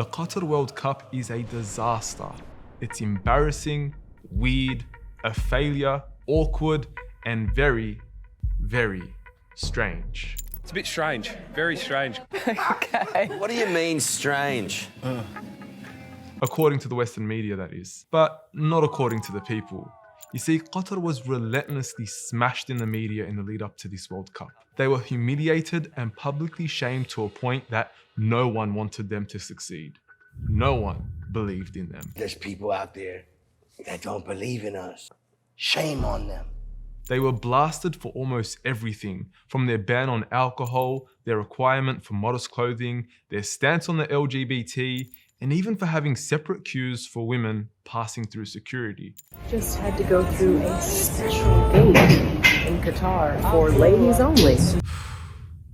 The Qatar World Cup is a disaster. It's embarrassing, weird, a failure, awkward, and very, very strange. It's a bit strange, very strange. Okay. What do you mean strange? According to the Western media, that is. But not according to the people. You see, Qatar was relentlessly smashed in the media in the lead up to this World Cup. They were humiliated and publicly shamed to a point that no one wanted them to succeed. No one believed in them. There's people out there that don't believe in us. Shame on them. They were blasted for almost everything, from their ban on alcohol, their requirement for modest clothing, their stance on the LGBT, and even for having separate queues for women passing through security. Just had to go through a special gate in Qatar for ladies only.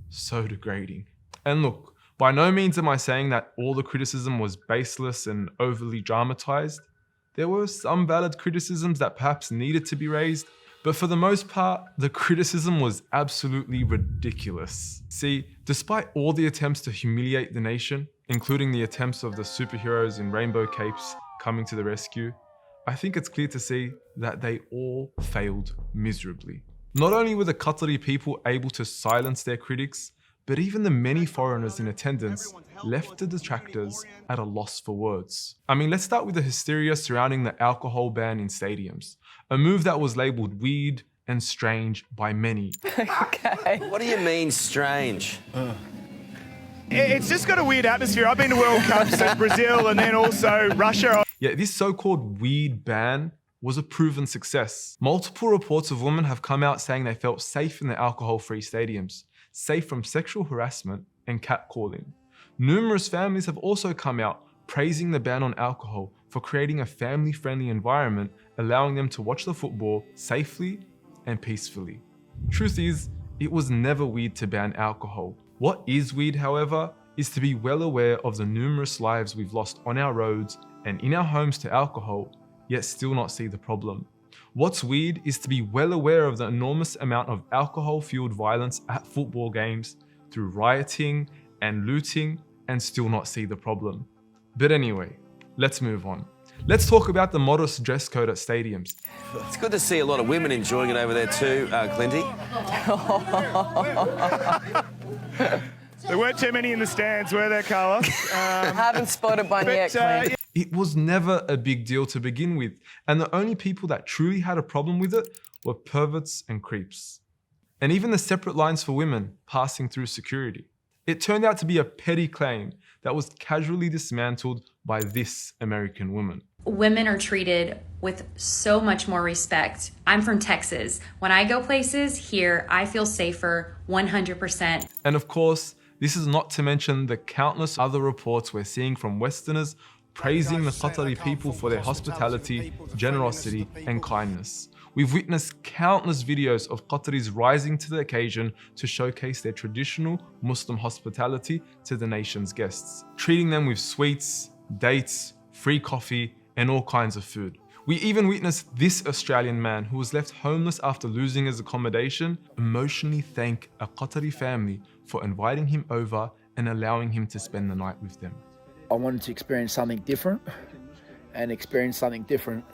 So degrading. And look, by no means am I saying that all the criticism was baseless and overly dramatized. There were some valid criticisms that perhaps needed to be raised, but for the most part, the criticism was absolutely ridiculous. See, despite all the attempts to humiliate the nation, including the attempts of the superheroes in rainbow capes coming to the rescue, I think it's clear to see that they all failed miserably. Not only were the Qatari people able to silence their critics, but even the many foreigners in attendance left the detractors at a loss for words. I mean, let's start with the hysteria surrounding the alcohol ban in stadiums, a move that was labelled weird and strange by many. Okay. What do you mean strange? It's just got a weird atmosphere. I've been to World Cups at Brazil and then also Russia. Yet this so-called weird ban was a proven success. Multiple reports of women have come out saying they felt safe in the alcohol-free stadiums, safe from sexual harassment and catcalling. Numerous families have also come out praising the ban on alcohol for creating a family-friendly environment, allowing them to watch the football safely and peacefully. Truth is, it was never weird to ban alcohol. What is weird, however, is to be well aware of the numerous lives we've lost on our roads and in our homes to alcohol, yet still not see the problem. What's weird is to be well aware of the enormous amount of alcohol-fueled violence at football games through rioting and looting and still not see the problem. But anyway, let's move on. Let's talk about the modest dress code at stadiums. It's good to see a lot of women enjoying it over there too, Clinty. There weren't too many in the stands, were there, Carlos? Haven't spotted one yet, Clint. It was never a big deal to begin with, and the only people that truly had a problem with it were perverts and creeps. And even the separate lines for women passing through security. It turned out to be a petty claim that was casually dismantled by this American woman. Women are treated with so much more respect. I'm from Texas. When I go places here, I feel safer 100%. And of course, this is not to mention the countless other reports we're seeing from Westerners praising the Qatari people for their hospitality, generosity, and kindness. We've witnessed countless videos of Qataris rising to the occasion to showcase their traditional Muslim hospitality to the nation's guests, treating them with sweets, dates, free coffee, and all kinds of food. We even witnessed this Australian man who was left homeless after losing his accommodation emotionally thank a Qatari family for inviting him over and allowing him to spend the night with them. I wanted to experience something different, and experience something different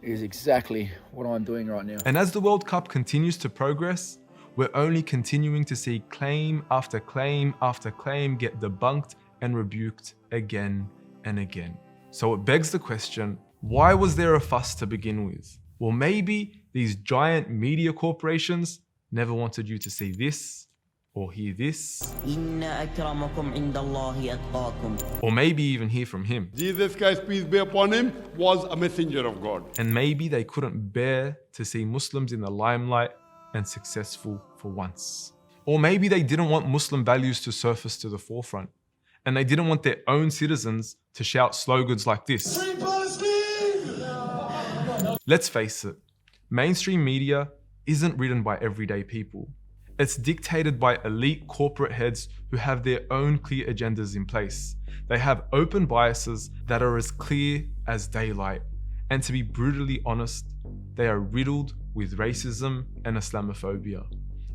is exactly what I'm doing right now. And as the World Cup continues to progress, we're only continuing to see claim after claim after claim get debunked and rebuked again and again. So it begs the question, why was there a fuss to begin with? Well, maybe these giant media corporations never wanted you to see this or hear this, or maybe even hear from him. Jesus Christ, peace be upon him, was a messenger of God. And maybe they couldn't bear to see Muslims in the limelight and successful for once. Or maybe they didn't want Muslim values to surface to the forefront, and they didn't want their own citizens to shout slogans like this. Free Palestine! Let's face it, mainstream media isn't written by everyday people. It's dictated by elite corporate heads who have their own clear agendas in place. They have open biases that are as clear as daylight. And to be brutally honest, they are riddled with racism and Islamophobia.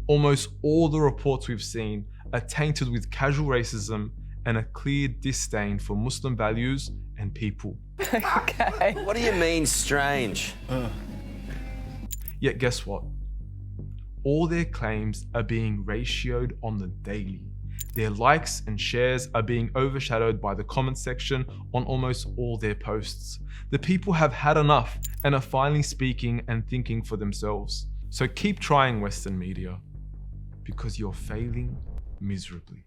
Almost all the reports we've seen are tainted with casual racism and a clear disdain for Muslim values and people. Okay. What do you mean, strange? Yet guess what? All their claims are being ratioed on the daily. Their likes and shares are being overshadowed by the comment section on almost all their posts. The people have had enough and are finally speaking and thinking for themselves. So keep trying, Western media, because you're failing miserably.